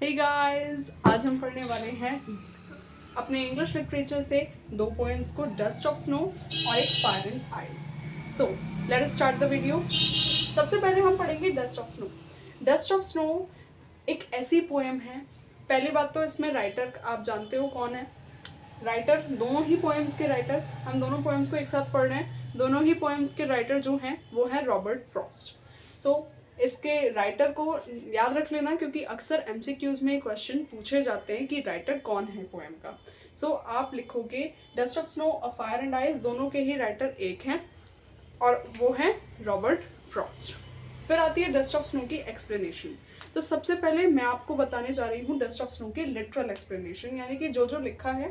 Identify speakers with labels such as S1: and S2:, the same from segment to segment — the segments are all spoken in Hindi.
S1: हे गाइस, आज हम पढ़ने वाले हैं अपने इंग्लिश लिटरेचर से दो पोएम्स को, डस्ट ऑफ स्नो और एक fire and ice. So let us start the video. सबसे पहले हम पढ़ेंगे dust of snow. Dust of snow एक ऐसी पोएम है। पहली बात तो इसमें राइटर आप जानते हो कौन है। राइटर दोनों ही पोएम्स के राइटर, हम दोनों पोएम्स को एक साथ पढ़ रहे हैं। दोनों ही पोएम्स के राइटर जो हैं वो है रॉबर्ट फ्रॉस्ट। सो इसके राइटर को याद रख लेना, क्योंकि अक्सर एमसीक्यूज में क्वेश्चन पूछे जाते हैं कि राइटर कौन है पोएम का। सो आप लिखोगे डस्ट ऑफ स्नो और फायर एंड आइस, दोनों के ही राइटर एक हैं और वो है रॉबर्ट फ्रॉस्ट। फिर आती है डस्ट ऑफ स्नो की एक्सप्लेनेशन। तो सबसे पहले मैं आपको बताने जा रही हूँ डस्ट ऑफ स्नो की लिटरल एक्सप्लेनेशन, यानी कि जो लिखा है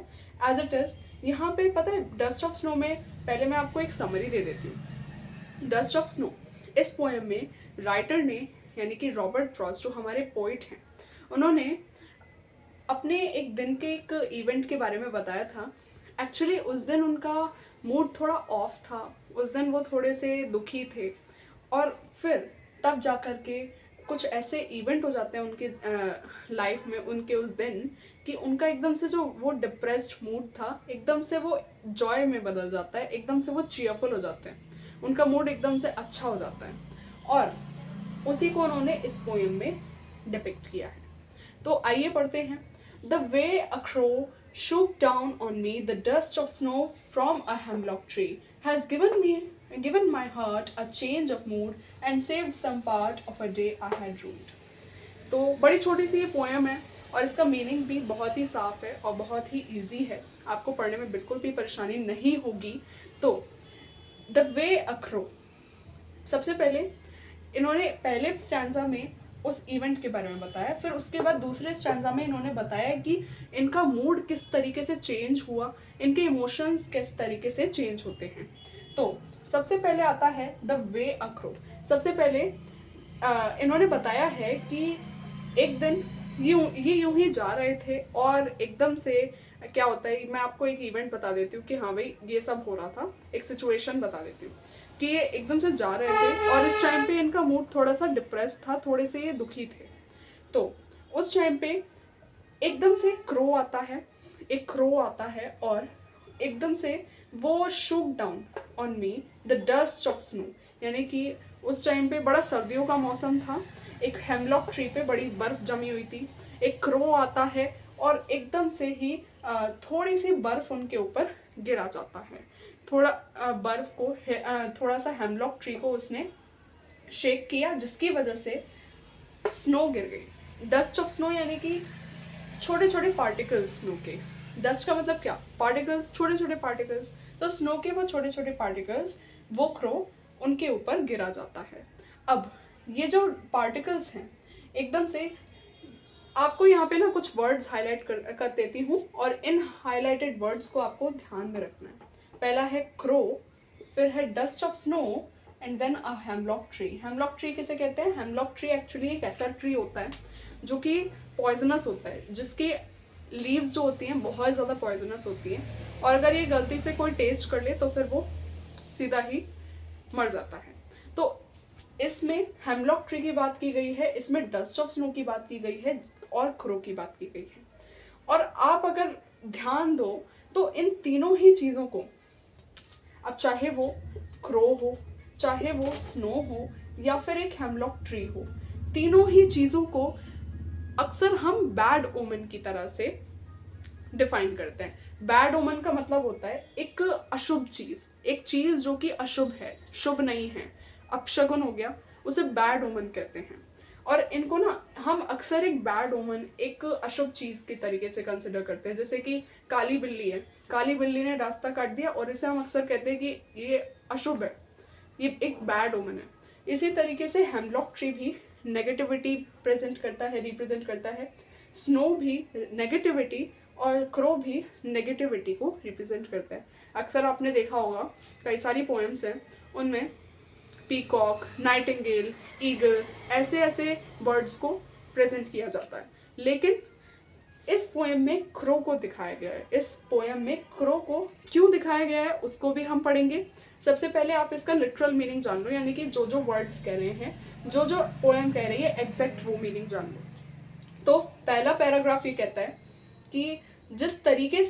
S1: एज इट इज। यहाँ पे पता है डस्ट ऑफ स्नो में पहले मैं आपको एक समरी दे देती हूँ। डस्ट ऑफ स्नो इस पोएम में राइटर ने, यानी कि रॉबर्ट फ्रॉस्ट जो हमारे पोइट हैं, उन्होंने अपने एक दिन के एक इवेंट के बारे में बताया था। एक्चुअली उस दिन उनका मूड थोड़ा ऑफ था, उस दिन वो थोड़े से दुखी थे और फिर तब जा कर के कुछ ऐसे इवेंट हो जाते हैं उनके लाइफ में, उनके उस दिन, कि उनका एकदम से जो वो डिप्रेस्ड मूड था एकदम से वो जॉय में बदल जाता है, एकदम से वो चीयरफुल हो जाते हैं, उनका मूड एकदम से अच्छा हो जाता है। और उसी को उन्होंने इस पोएम में डिपिक्ट किया है। तो आइए पढ़ते हैं। The way a crow shook down on me the dust of snow from a hemlock tree has given my heart a change of mood and saved some part of a day I had ruined। तो बड़ी छोटी सी ये पोएम है और इसका मीनिंग भी बहुत ही साफ है और बहुत ही इजी है, आपको पढ़ने में बिल्कुल भी परेशानी नहीं होगी। तो द वे अ क्रो, सबसे पहले इन्होंने पहले स्टैंजा में उस इवेंट के बारे में बताया, फिर उसके बाद दूसरे स्टैंजा में इन्होंने बताया कि इनका मूड किस तरीके से चेंज हुआ, इनके इमोशंस किस तरीके से चेंज होते हैं। तो सबसे पहले आता है द वे अ क्रो। सबसे पहले इन्होंने बताया है कि एक दिन ये यूं ही जा रहे थे और एकदम से क्या होता है, मैं आपको एक इवेंट बता देती हूँ कि हाँ भाई ये सब हो रहा था, एक सिचुएशन बता देती हूँ कि ये एकदम से जा रहे थे और इस टाइम पे इनका मूड थोड़ा सा डिप्रेस्ड था, थोड़े से ये दुखी थे। तो उस टाइम पे एकदम से क्रो आता है, एक क्रो आता है और एकदम से वो shook down on me the dust of snow, यानी कि उस टाइम पे बड़ा सर्दियों का मौसम था, एक हेमलॉक ट्री पे बड़ी बर्फ जमी हुई थी। एक क्रो आता है और एकदम से ही थोड़ी सी बर्फ उनके ऊपर गिरा जाता है। थोड़ा बर्फ को थोड़ा सा हेमलॉक ट्री को उसने शेक किया, जिसकी वजह से स्नो गिर गई। डस्ट ऑफ स्नो यानी कि छोटे छोटे पार्टिकल्स स्नो के। डस्ट का मतलब क्या? पार्टिकल्स, छोटे छोटे पार्टिकल्स। तो स्नो के वो छोटे छोटे पार्टिकल्स, वो क्रो उनके ऊपर गिरा जाता है। अब ये जो पार्टिकल्स हैं, एकदम से आपको यहाँ पे ना कुछ वर्ड्स हाईलाइट कर देती हूँ और इन हाईलाइटेड वर्ड्स को आपको ध्यान में रखना है। पहला है क्रो, फिर है dust of snow and then a hemlock tree. Hemlock tree किसे कहते हैं? हेमलॉक ट्री एक्चुअली एक ऐसा ट्री होता है जो कि पॉइजनस होता है, जिसके लीव्स जो होती हैं बहुत ज़्यादा पॉइजनस होती हैं और अगर ये गलती से कोई टेस्ट कर ले तो फिर वो सीधा ही मर जाता है। तो इसमें हेमलॉक ट्री की बात की गई है, इसमें डस्ट ऑफ स्नो की बात की गई है और क्रो की बात की गई है। और आप अगर ध्यान दो तो इन तीनों ही चीज़ों को, अब चाहे वो क्रो हो, चाहे वो स्नो हो या फिर एक हेमलॉक ट्री हो, तीनों ही चीज़ों को अक्सर हम बैड ओमेन की तरह से डिफाइन करते हैं। बैड ओमेन का मतलब होता है एक अशुभ चीज़, एक चीज़ जो कि अशुभ है, शुभ नहीं है, अपशगुन हो गया, उसे बैड ओमेन कहते हैं। और इनको ना हम अक्सर एक बैड ओमेन, एक अशुभ चीज़ के तरीके से कंसिडर करते हैं। जैसे कि काली बिल्ली है, काली बिल्ली ने रास्ता काट दिया और इसे हम अक्सर कहते हैं कि ये अशुभ है, ये एक बैड ओमेन है। इसी तरीके से हेमलॉक ट्री भी नेगेटिविटी प्रेजेंट करता है, रिप्रेजेंट करता है। स्नो भी नेगेटिविटी और क्रो भी नेगेटिविटी को रिप्रेजेंट करता है। अक्सर आपने देखा होगा कई सारी पोएम्स हैं, उनमें पीकॉक, नाइटिंगेल, ईगल, ऐसे ऐसे बर्ड्स को प्रेजेंट किया जाता है। लेकिन इस पोएम में क्रो को दिखाया गया है। इस पोएम में क्रो को क्यों दिखाया गया है उसको भी हम पढ़ेंगे। सबसे पहले आप इसका लिटरल मीनिंग जान लो, यानी कि जो वर्ड्स कह रहे हैं, जो पोएम कह रही है, एग्जैक्ट वो मीनिंग जान लो। तो पहला पैराग्राफ ये कहता है कि जिस तरीके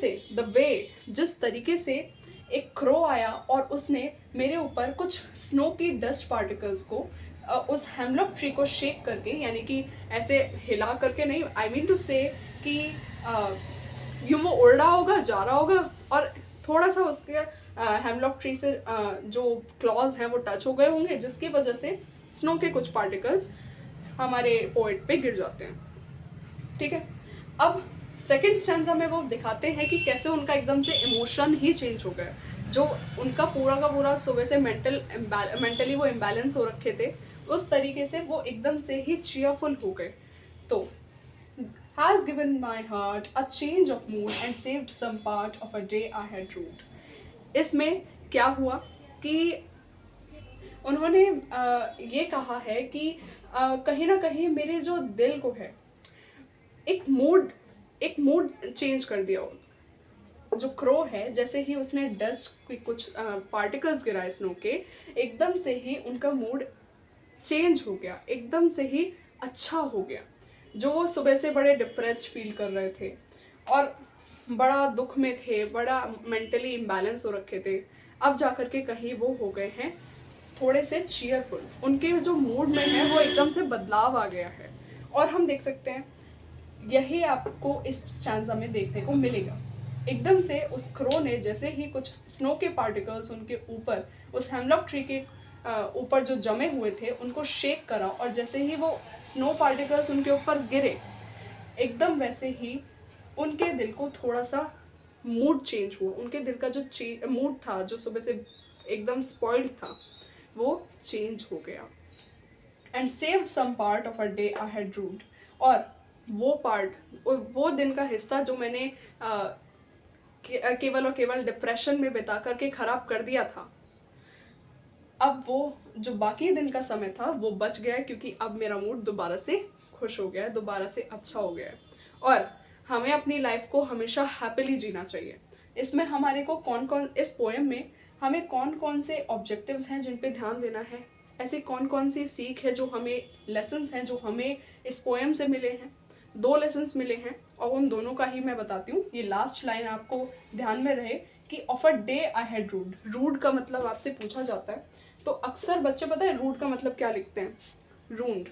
S1: से एक क्रो आया और उसने मेरे ऊपर कुछ स्नो की डस्ट पार्टिकल्स को उस हेमलॉक ट्री को शेक करके, यानी कि ऐसे हिला करके नहीं, आई मीन टू से कि यूं वो उड़ रहा होगा, जा रहा होगा और थोड़ा सा उसके हेमलॉक ट्री से जो क्लॉज हैं वो टच हो गए होंगे, जिसकी वजह से स्नो के कुछ पार्टिकल्स हमारे पोएट पे गिर जाते हैं। ठीक है, अब सेकेंड स्टैंजा में वो दिखाते हैं कि कैसे उनका एकदम से इमोशन ही चेंज हो गया, जो उनका पूरा का पूरा सुबह से मेंटली वो इम्बैलेंस हो रखे थे, उस तरीके से वो एकदम से ही चीयरफुल हो गए। तो has given my heart a change of mood and saved some part of a day I had ruled। इसमें क्या हुआ कि उन्होंने ये कहा है कि कहीं ना कहीं मेरे जो दिल को है एक मूड चेंज कर दिया। जो क्रो है, जैसे ही उसने डस्ट के कुछ पार्टिकल्स गिराए स्नो के, एकदम से ही उनका मूड चेंज हो गया, एकदम से ही अच्छा हो गया। जो वो सुबह से बड़े डिप्रेस्ड फील कर रहे थे और बड़ा दुख में थे, बड़ा मेंटली इम्बैलेंस हो रखे थे, अब जाकर के कहीं वो हो गए हैं थोड़े से चीयरफुल। उनके जो मूड में है वो एकदम से बदलाव आ गया है। और हम देख सकते हैं यही आपको इस स्टैंजा में देखने को मिलेगा। एकदम से उस क्रो ने जैसे ही कुछ स्नो के पार्टिकल्स उनके ऊपर, उस हेमलॉक ट्री के ऊपर जो जमे हुए थे, उनको शेक करा और जैसे ही वो स्नो पार्टिकल्स उनके ऊपर गिरे, एकदम वैसे ही उनके दिल को थोड़ा सा मूड चेंज हुआ। उनके दिल का जो मूड था, जो सुबह से एकदम स्पॉइल्ड था, वो चेंज हो गया। And saved some part of a day I had rued. और वो दिन का हिस्सा जो मैंने केवल और केवल डिप्रेशन में बिता करके खराब कर दिया था, अब वो जो बाकी दिन का समय था वो बच गया है, क्योंकि अब मेरा मूड दोबारा से खुश हो गया है, दोबारा से अच्छा हो गया है। और हमें अपनी लाइफ को हमेशा हैप्पीली जीना चाहिए। इसमें हमारे को इस पोएम में हमें कौन कौन से ऑब्जेक्टिव्स हैं जिन पे ध्यान देना है, ऐसी कौन कौन सी सीख है, जो हमें लेसन्स हैं जो हमें इस पोएम से मिले हैं। 2 लेसन्स मिले हैं और उन दोनों का ही मैं बताती हूँ। ये लास्ट लाइन आपको ध्यान में रहे कि of a day I had rued. Rued का मतलब आपसे पूछा जाता है, तो अक्सर बच्चे पता है रूड का मतलब क्या लिखते हैं? रूंड,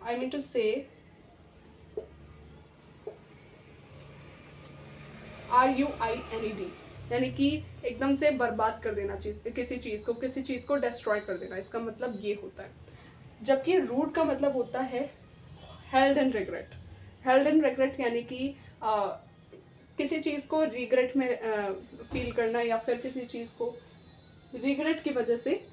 S1: आई मीन टू से RUINED, यानी कि एकदम से बर्बाद कर देना किसी चीज़ को डिस्ट्रॉय कर देना, इसका मतलब ये होता है। जबकि रूड का मतलब होता है held in regret. Held in regret यानी कि किसी चीज़ को रिग्रेट में फील करना, या फिर किसी चीज़ को रिग्रेट की वजह से